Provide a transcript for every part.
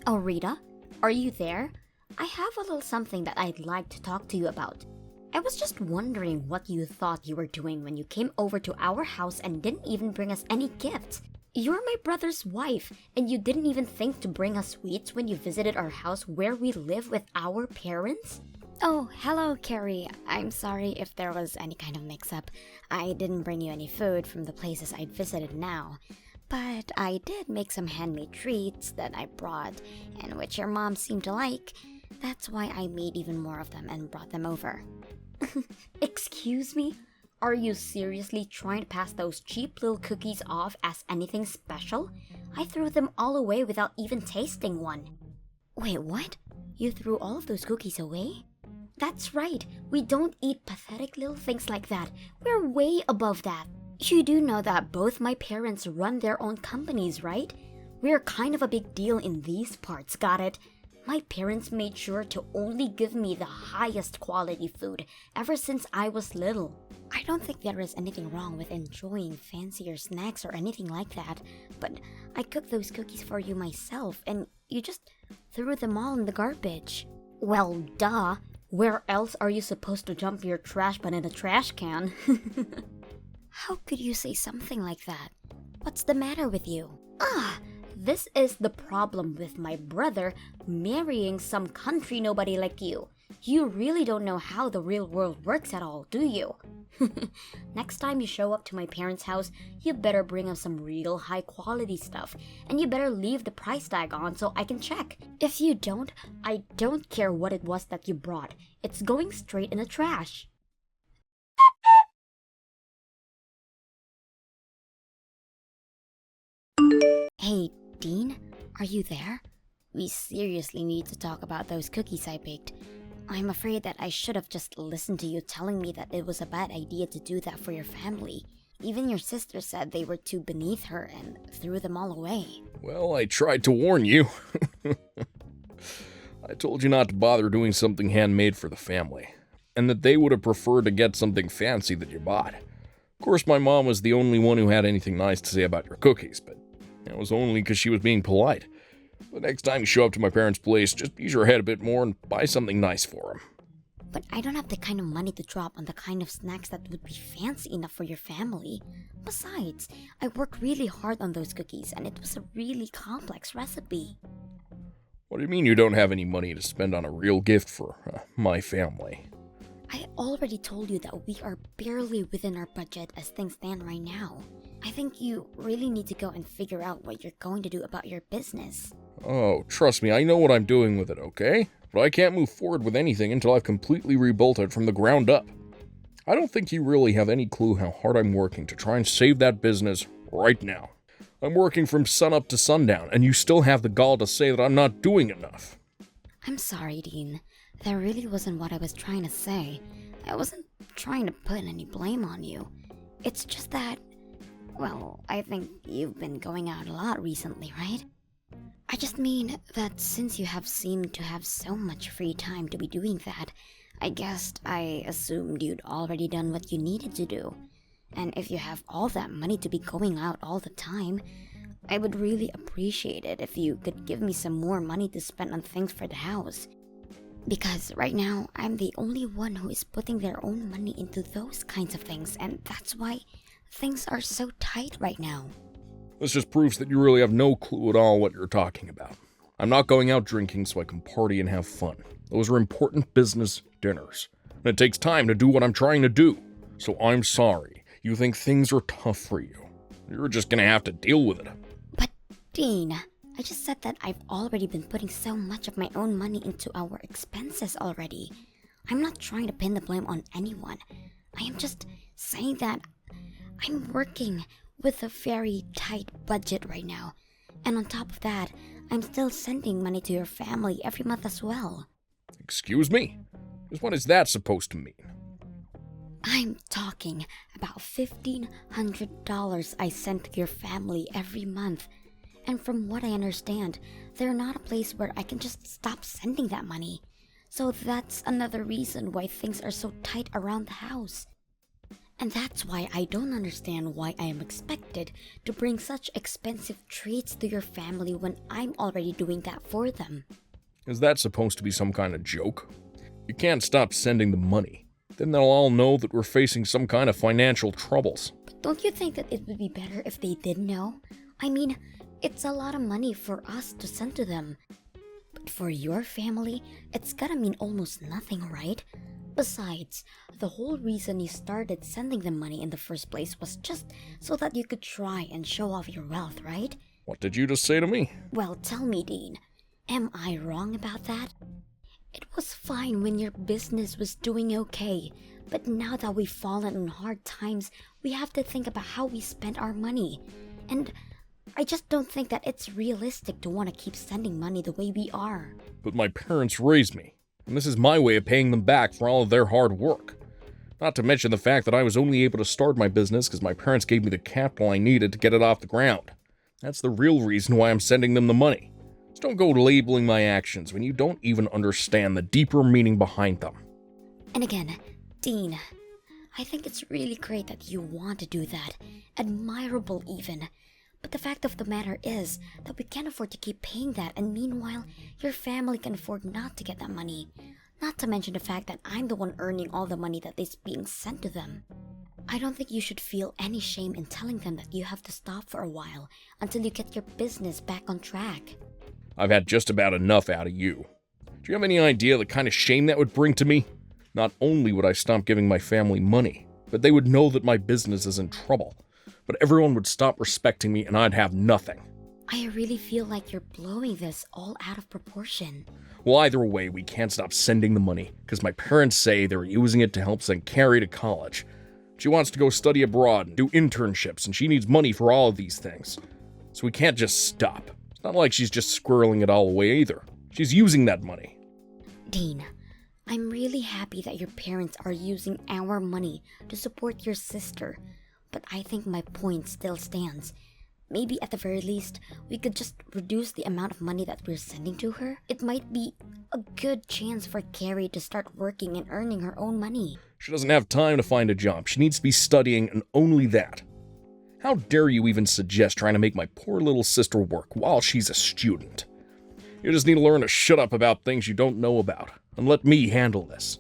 Oh, Rita, are you there? I have a little something that I'd like to talk to you about. I was just wondering what you thought you were doing when you came over to our house and didn't even bring us any gifts. You're my brother's wife, and you didn't even think to bring us sweets when you visited our house where we live with our parents? Oh, hello, Carrie. I'm sorry if there was any kind of mix-up. I didn't bring you any food from the places I'd visited now. But I did make some handmade treats that I brought, and which your mom seemed to like. That's why I made even more of them and brought them over. Excuse me? Are you seriously trying to pass those cheap little cookies off as anything special? I threw them all away without even tasting one. Wait, what? You threw all of those cookies away? That's right. We don't eat pathetic little things like that. We're way above that. You do know that both my parents run their own companies, right? We're kind of a big deal in these parts, got it? My parents made sure to only give me the highest quality food ever since I was little. I don't think there is anything wrong with enjoying fancier snacks or anything like that, but I cooked those cookies for you myself, and you just threw them all in the garbage. Well, duh. Where else are you supposed to dump your trash but in a trash can? How could you say something like that? What's the matter with you? This is the problem with my brother marrying some country nobody like you. You really don't know how the real world works at all, do you? Next time you show up to my parents' house, you better bring us some real high quality stuff, and you better leave the price tag on so I can check. If you don't, I don't care what it was that you brought. It's going straight in the trash. Hey, Dean, are you there? We seriously need to talk about those cookies I baked. I'm afraid that I should have just listened to you telling me that it was a bad idea to do that for your family. Even your sister said they were too beneath her and threw them all away. Well, I tried to warn you. I told you not to bother doing something handmade for the family, and that they would have preferred to get something fancy that you bought. Of course, my mom was the only one who had anything nice to say about your cookies, but it was only because she was being polite. The next time you show up to my parents' place, just use your head a bit more and buy something nice for them. But I don't have the kind of money to drop on the kind of snacks that would be fancy enough for your family. Besides, I worked really hard on those cookies, and it was a really complex recipe. What do you mean you don't have any money to spend on a real gift for my family? I already told you that we are barely within our budget as things stand right now. I think you really need to go and figure out what you're going to do about your business. Oh, trust me, I know what I'm doing with it, okay? But I can't move forward with anything until I've completely rebuilt it from the ground up. I don't think you really have any clue how hard I'm working to try and save that business right now. I'm working from sunup to sundown, and you still have the gall to say that I'm not doing enough. I'm sorry, Dean. That really wasn't what I was trying to say. I wasn't trying to put any blame on you. It's just that, well, I think you've been going out a lot recently, right? I just mean that since you have seemed to have so much free time to be doing that, I guessed I assumed you'd already done what you needed to do. And if you have all that money to be going out all the time, I would really appreciate it if you could give me some more money to spend on things for the house. Because right now, I'm the only one who is putting their own money into those kinds of things, and that's why things are so tight right now. This just proves that you really have no clue at all what you're talking about. I'm not going out drinking so I can party and have fun. Those are important business dinners. And it takes time to do what I'm trying to do. So I'm sorry. You think things are tough for you. You're just gonna have to deal with it. But, Dean, I just said that I've already been putting so much of my own money into our expenses already. I'm not trying to pin the blame on anyone. I am just saying that I'm working with a very tight budget right now. And on top of that, I'm still sending money to your family every month as well. Excuse me? Just what is that supposed to mean? I'm talking about $1,500 I send to your family every month. And from what I understand, they're not a place where I can just stop sending that money. So that's another reason why things are so tight around the house. And that's why I don't understand why I am expected to bring such expensive treats to your family when I'm already doing that for them. Is that supposed to be some kind of joke? You can't stop sending them money. Then they'll all know that we're facing some kind of financial troubles. But don't you think that it would be better if they did know? I mean, it's a lot of money for us to send to them. But for your family, it's gotta mean almost nothing, right? Besides, the whole reason you started sending them money in the first place was just so that you could try and show off your wealth, right? What did you just say to me? Well, tell me, Dean, am I wrong about that? It was fine when your business was doing okay, but now that we've fallen on hard times, we have to think about how we spend our money. And I just don't think that it's realistic to want to keep sending money the way we are. But my parents raised me, and this is my way of paying them back for all of their hard work. Not to mention the fact that I was only able to start my business because my parents gave me the capital I needed to get it off the ground. That's the real reason why I'm sending them the money. Just don't go labeling my actions when you don't even understand the deeper meaning behind them. And again, Dean, I think it's really great that you want to do that. Admirable even. But the fact of the matter is that we can't afford to keep paying that, and meanwhile, your family can afford not to get that money. Not to mention the fact that I'm the one earning all the money that is being sent to them. I don't think you should feel any shame in telling them that you have to stop for a while until you get your business back on track. I've had just about enough out of you. Do you have any idea the kind of shame that would bring to me? Not only would I stop giving my family money, but they would know that my business is in trouble. But everyone would stop respecting me and I'd have nothing. I really feel like you're blowing this all out of proportion. Well, either way, we can't stop sending the money, because my parents say they're using it to help send Carrie to college. She wants to go study abroad and do internships, and she needs money for all of these things. So we can't just stop. It's not like she's just squirreling it all away either. She's using that money. Dean, I'm really happy that your parents are using our money to support your sister, but I think my point still stands. Maybe at the very least, we could just reduce the amount of money that we're sending to her. It might be a good chance for Carrie to start working and earning her own money. She doesn't have time to find a job. She needs to be studying, and only that. How dare you even suggest trying to make my poor little sister work while she's a student? You just need to learn to shut up about things you don't know about, and let me handle this.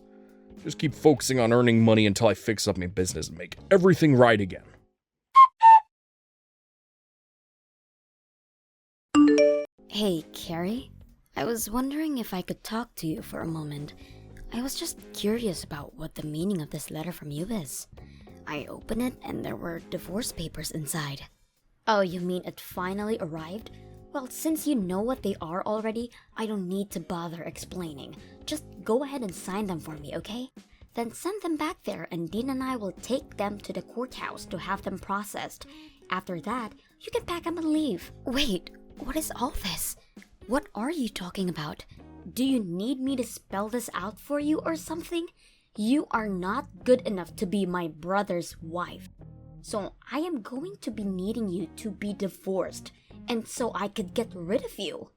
Just keep focusing on earning money until I fix up my business and make everything right again. Hey, Carrie. I was wondering if I could talk to you for a moment. I was just curious about what the meaning of this letter from you is. I opened it and there were divorce papers inside. Oh, you mean it finally arrived? Well, since you know what they are already, I don't need to bother explaining. Just go ahead and sign them for me, okay? Then send them back there and Dean and I will take them to the courthouse to have them processed. After that, you can pack up and leave. Wait, what is all this? What are you talking about? Do you need me to spell this out for you or something? You are not good enough to be my brother's wife. So I am going to be needing you to be divorced, and so I could get rid of you.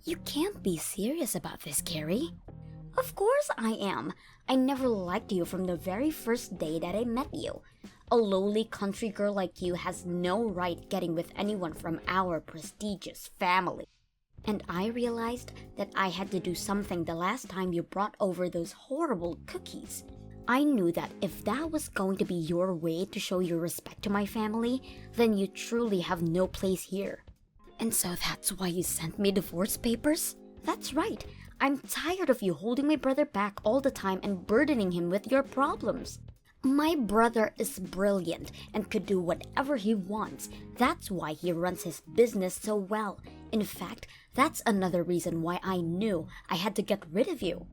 You can't be serious about this, Carrie. Of course I am. I never liked you from the very first day that I met you. A lowly country girl like you has no right getting with anyone from our prestigious family. And I realized that I had to do something the last time you brought over those horrible cookies. I knew that if that was going to be your way to show your respect to my family, then you truly have no place here. And so that's why you sent me divorce papers? That's right. I'm tired of you holding my brother back all the time and burdening him with your problems. My brother is brilliant and could do whatever he wants. That's why he runs his business so well. In fact, that's another reason why I knew I had to get rid of you.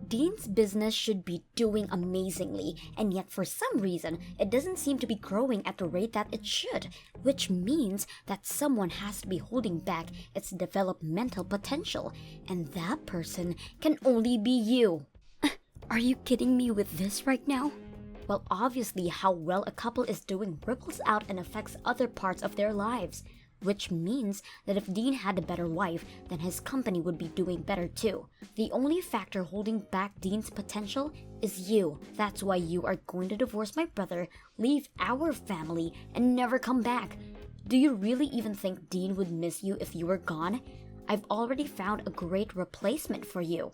Dean's business should be doing amazingly, and yet for some reason, it doesn't seem to be growing at the rate that it should, which means that someone has to be holding back its developmental potential, and that person can only be you. Are you kidding me with this right now? Well, obviously, how well a couple is doing ripples out and affects other parts of their lives. which means that if Dean had a better wife, then his company would be doing better too. The only factor holding back Dean's potential is you. That's why you are going to divorce my brother, leave our family, and never come back. Do you really even think Dean would miss you if you were gone? I've already found a great replacement for you.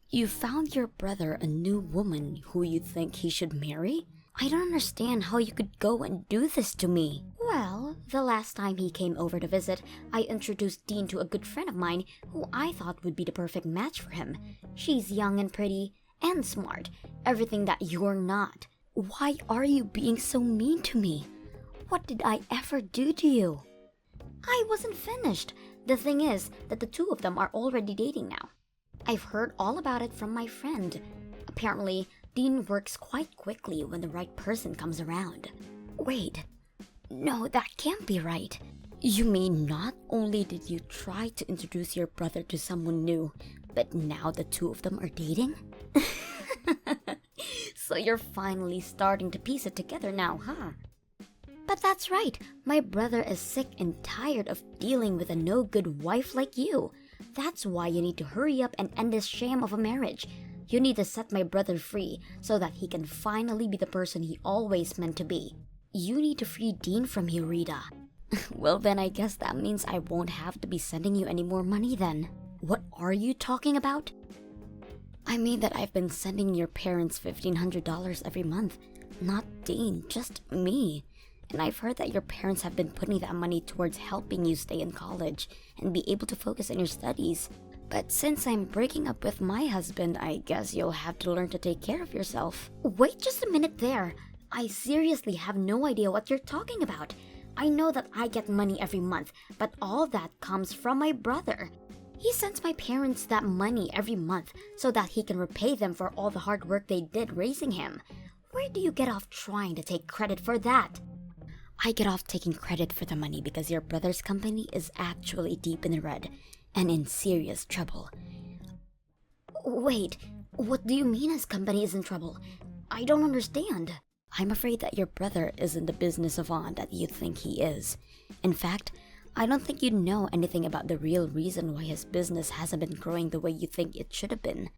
You found your brother a new woman who you think he should marry? I don't understand how you could go and do this to me. Well, the last time he came over to visit, I introduced Dean to a good friend of mine who I thought would be the perfect match for him. She's young and pretty and smart, everything that you're not. Why are you being so mean to me? What did I ever do to you? I wasn't finished. The thing is that the two of them are already dating now. I've heard all about it from my friend. Apparently, Dean works quite quickly when the right person comes around. Wait, no, that can't be right. You mean not only did you try to introduce your brother to someone new, but now the two of them are dating? So you're finally starting to piece it together now, huh? But that's right, my brother is sick and tired of dealing with a no-good wife like you. That's why you need to hurry up and end this sham of a marriage. You need to set my brother free so that he can finally be the person he always meant to be. You need to free Dean from you, Rita. Well, then I guess that means I won't have to be sending you any more money then. What are you talking about? I mean that I've been sending your parents $1,500 every month. Not Dean, just me. And I've heard that your parents have been putting that money towards helping you stay in college and be able to focus on your studies. But since I'm breaking up with my husband, I guess you'll have to learn to take care of yourself. Wait just a minute there. I seriously have no idea what you're talking about. I know that I get money every month, but all that comes from my brother. He sends my parents that money every month so that he can repay them for all the hard work they did raising him. Where do you get off trying to take credit for that? I get off taking credit for the money because your brother's company is actually deep in the red and in serious trouble. Wait, what do you mean his company is in trouble? I don't understand. I'm afraid that your brother isn't the business savant that you think he is. In fact, I don't think you know anything about the real reason why his business hasn't been growing the way you think it should have been.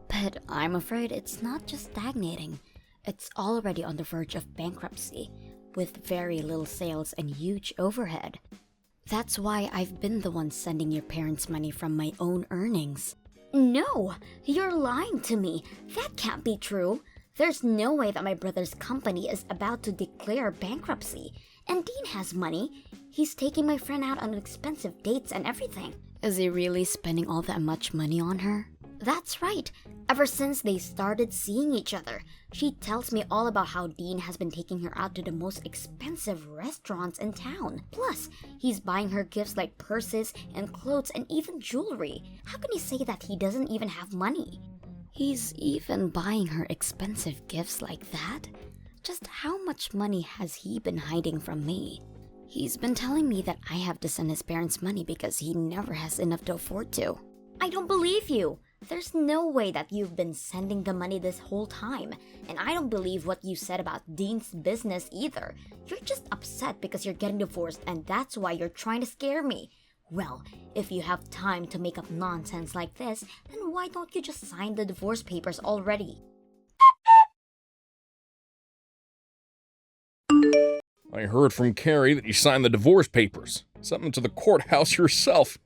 But I'm afraid it's not just stagnating. It's already on the verge of bankruptcy, with very little sales and huge overhead. That's why I've been the one sending your parents money from my own earnings. No, you're lying to me. That can't be true. There's no way that my brother's company is about to declare bankruptcy. And Dean has money. He's taking my friend out on expensive dates and everything. Is he really spending all that much money on her? That's right. Ever since they started seeing each other, she tells me all about how Dean has been taking her out to the most expensive restaurants in town. Plus, he's buying her gifts like purses and clothes and even jewelry. How can you say that he doesn't even have money? He's even buying her expensive gifts like that? Just how much money has he been hiding from me? He's been telling me that I have to send his parents money because he never has enough to afford to. I don't believe you. There's no way that you've been sending the money this whole time. And I don't believe what you said about Dean's business either. You're just upset because you're getting divorced and that's why you're trying to scare me. Well, if you have time to make up nonsense like this, then why don't you just sign the divorce papers already? I heard from Carrie that you signed the divorce papers. Sent them to the courthouse yourself.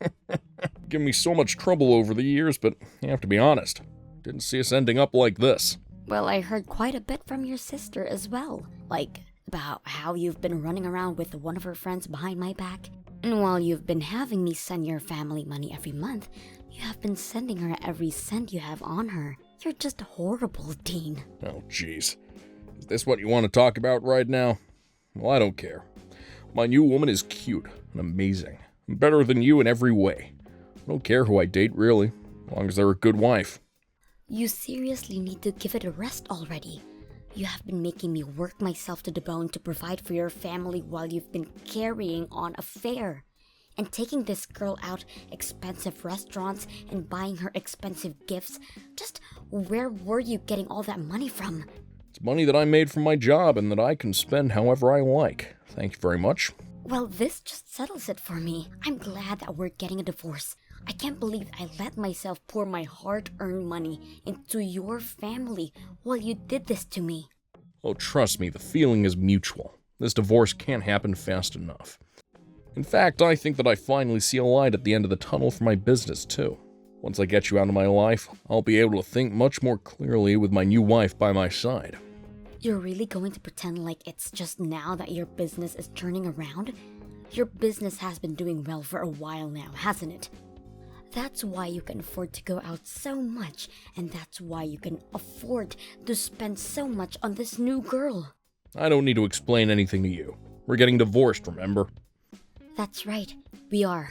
Given me so much trouble over the years, but you have to be honest. Didn't see us ending up like this. Well, I heard quite a bit from your sister as well. Like, about how you've been running around with one of her friends behind my back. And while you've been having me send your family money every month, you have been sending her every cent you have on her. You're just horrible, Dean. Oh, jeez. Is this what you want to talk about right now? Well, I don't care. My new woman is cute and amazing. And better than you in every way. I don't care who I date, really, as long as they're a good wife. You seriously need to give it a rest already. You have been making me work myself to the bone to provide for your family while you've been carrying on affair. And taking this girl out expensive restaurants and buying her expensive gifts. Just where were you getting all that money from? It's money that I made from my job and that I can spend however I like. Thank you very much. Well, this just settles it for me. I'm glad that we're getting a divorce. I can't believe I let myself pour my hard-earned money into your family while you did this to me. Oh, trust me, the feeling is mutual. This divorce can't happen fast enough. In fact, I think that I finally see a light at the end of the tunnel for my business, too. Once I get you out of my life, I'll be able to think much more clearly with my new wife by my side. You're really going to pretend like it's just now that your business is turning around? Your business has been doing well for a while now, hasn't it? That's why you can afford to go out so much, and that's why you can afford to spend so much on this new girl. I don't need to explain anything to you. We're getting divorced, remember? That's right, we are.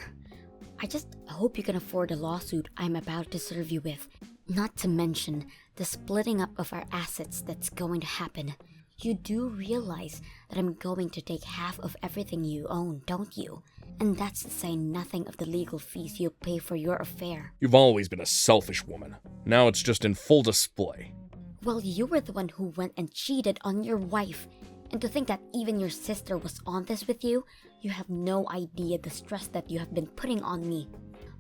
I just hope you can afford the lawsuit I'm about to serve you with. Not to mention the splitting up of our assets that's going to happen. You do realize that I'm going to take half of everything you own, don't you? And that's to say nothing of the legal fees you'll pay for your affair. You've always been a selfish woman. Now it's just in full display. Well, you were the one who went and cheated on your wife. And to think that even your sister was on this with you, you have no idea the stress that you have been putting on me.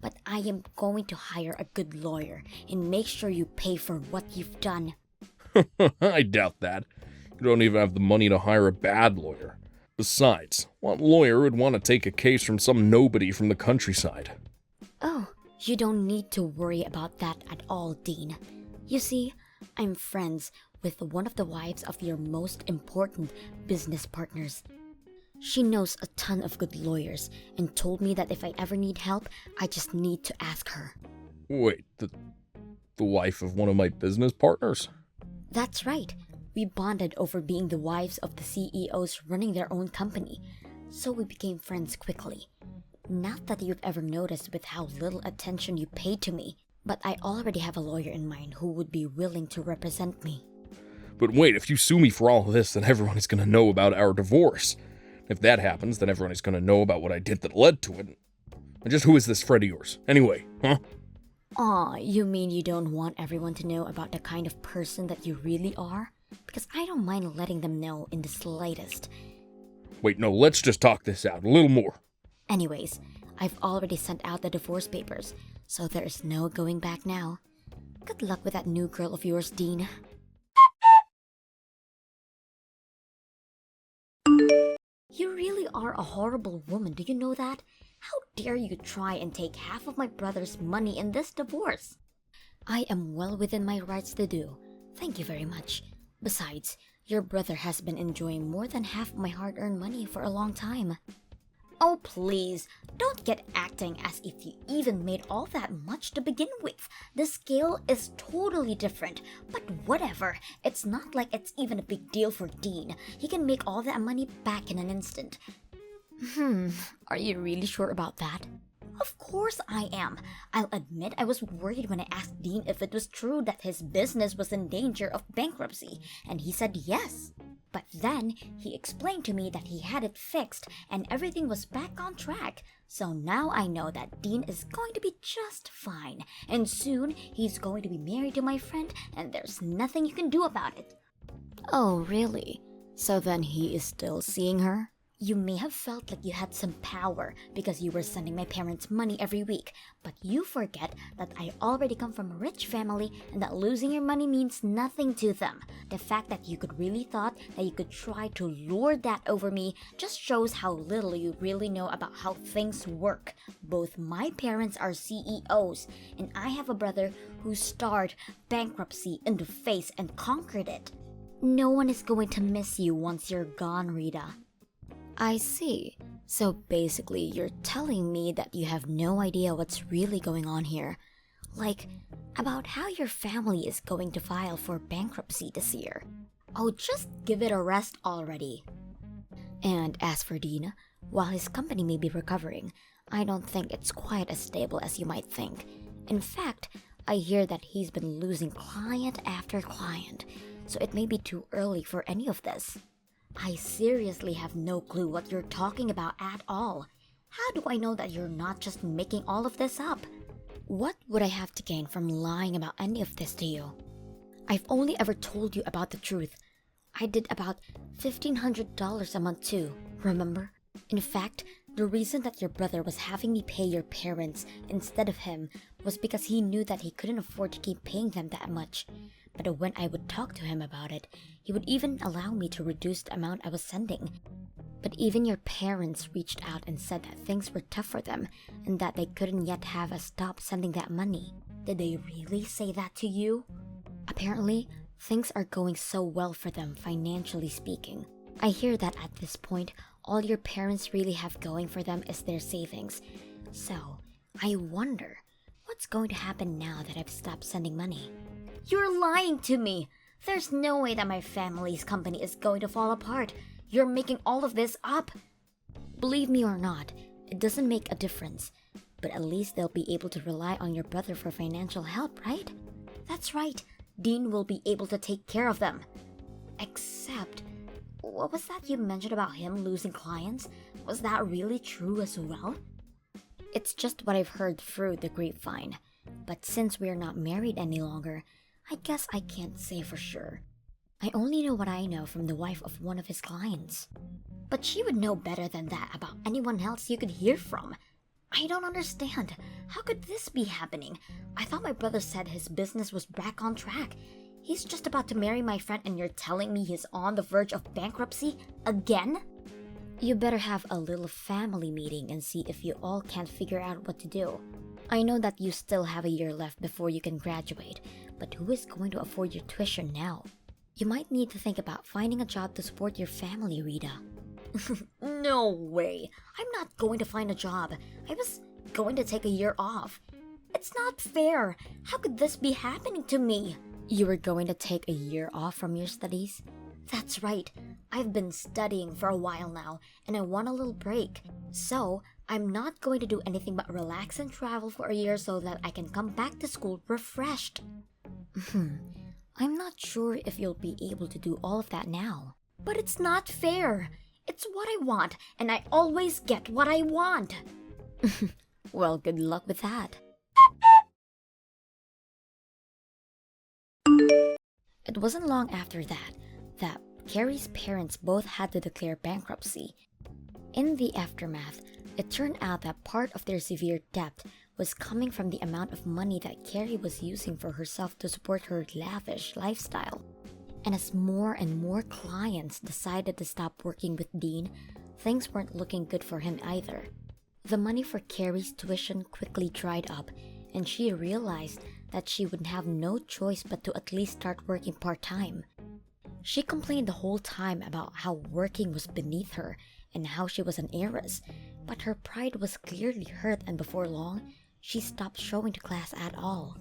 But I am going to hire a good lawyer and make sure you pay for what you've done. I doubt that. You don't even have the money to hire a bad lawyer. Besides, what lawyer would want to take a case from some nobody from the countryside? Oh, you don't need to worry about that at all, Dean. You see, I'm friends with one of the wives of your most important business partners. She knows a ton of good lawyers and told me that if I ever need help, I just need to ask her. Wait, the wife of one of my business partners? That's right. We bonded over being the wives of the CEOs running their own company, so we became friends quickly. Not that you've ever noticed with how little attention you paid to me, but I already have a lawyer in mind who would be willing to represent me. But wait, if you sue me for all of this, then everyone is going to know about our divorce. If that happens, then everyone is going to know about what I did that led to it. And just who is this friend of yours? Anyway, huh? Aw, you mean you don't want everyone to know about the kind of person that you really are? Because I don't mind letting them know in the slightest. Wait, no, let's just talk this out a little more. Anyways, I've already sent out the divorce papers, so there's no going back now. Good luck with that new girl of yours, Dean. You really are a horrible woman, do you know that? How dare you try and take half of my brother's money in this divorce? I am well within my rights to do. Thank you very much. Besides, your brother has been enjoying more than half of my hard-earned money for a long time. Oh, please, don't get acting as if you even made all that much to begin with. The scale is totally different, but whatever. It's not like it's even a big deal for Dean. He can make all that money back in an instant. Are you really sure about that? Of course I am. I'll admit I was worried when I asked Dean if it was true that his business was in danger of bankruptcy, and he said yes. But then he explained to me that he had it fixed and everything was back on track. So now I know that Dean is going to be just fine, and soon he's going to be married to my friend, and there's nothing you can do about it. Oh, really? So then he is still seeing her? You may have felt like you had some power because you were sending my parents money every week, but you forget that I already come from a rich family and that losing your money means nothing to them. The fact that you could really thought that you could try to lord that over me just shows how little you really know about how things work. Both my parents are CEOs, and I have a brother who stared bankruptcy in the face and conquered it. No one is going to miss you once you're gone, Rita. I see. So basically, you're telling me that you have no idea what's really going on here. Like, about how your family is going to file for bankruptcy this year. Oh, just give it a rest already. And as for Dean, while his company may be recovering, I don't think it's quite as stable as you might think. In fact, I hear that he's been losing client after client, so it may be too early for any of this. I seriously have no clue what you're talking about at all. How do I know that you're not just making all of this up? What would I have to gain from lying about any of this to you? I've only ever told you about the truth. I did about $1,500 a month too, remember? In fact, the reason that your brother was having me pay your parents instead of him was because he knew that he couldn't afford to keep paying them that much. But when I would talk to him about it, he would even allow me to reduce the amount I was sending. But even your parents reached out and said that things were tough for them and that they couldn't yet have us stop sending that money. Did they really say that to you? Apparently, things are going so well for them financially speaking. I hear that at this point, all your parents really have going for them is their savings. So, I wonder, what's going to happen now that I've stopped sending money? You're lying to me! There's no way that my family's company is going to fall apart. You're making all of this up. Believe me or not, it doesn't make a difference. But at least they'll be able to rely on your brother for financial help, right? That's right. Dean will be able to take care of them. Except, what was that you mentioned about him losing clients? Was that really true as well? It's just what I've heard through the grapevine. But since we're not married any longer, I guess I can't say for sure. I only know what I know from the wife of one of his clients. But she would know better than that about anyone else you could hear from. I don't understand. How could this be happening? I thought my brother said his business was back on track. He's just about to marry my friend and you're telling me he's on the verge of bankruptcy again? You better have a little family meeting and see if you all can't figure out what to do. I know that you still have a year left before you can graduate, but who is going to afford your tuition now? You might need to think about finding a job to support your family, Rita. No way. I'm not going to find a job. I was going to take a year off. It's not fair. How could this be happening to me? You were going to take a year off from your studies? That's right. I've been studying for a while now, and I want a little break. So, I'm not going to do anything but relax and travel for a year so that I can come back to school refreshed. I'm not sure if you'll be able to do all of that now. But it's not fair. It's what I want, and I always get what I want. Well, good luck with that. It wasn't long after that Carrie's parents both had to declare bankruptcy. In the aftermath, it turned out that part of their severe debt was coming from the amount of money that Carrie was using for herself to support her lavish lifestyle. And as more and more clients decided to stop working with Dean, things weren't looking good for him either. The money for Carrie's tuition quickly dried up, and she realized that she would have no choice but to at least start working part-time. She complained the whole time about how working was beneath her and how she was an heiress, but her pride was clearly hurt, and before long, she stopped showing to class at all.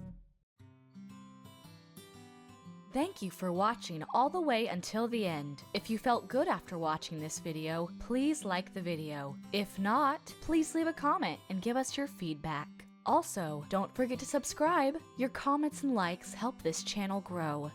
Thank you for watching all the way until the end. If you felt good after watching this video, please like the video. If not, please leave a comment and give us your feedback. Also, don't forget to subscribe. Your comments and likes help this channel grow.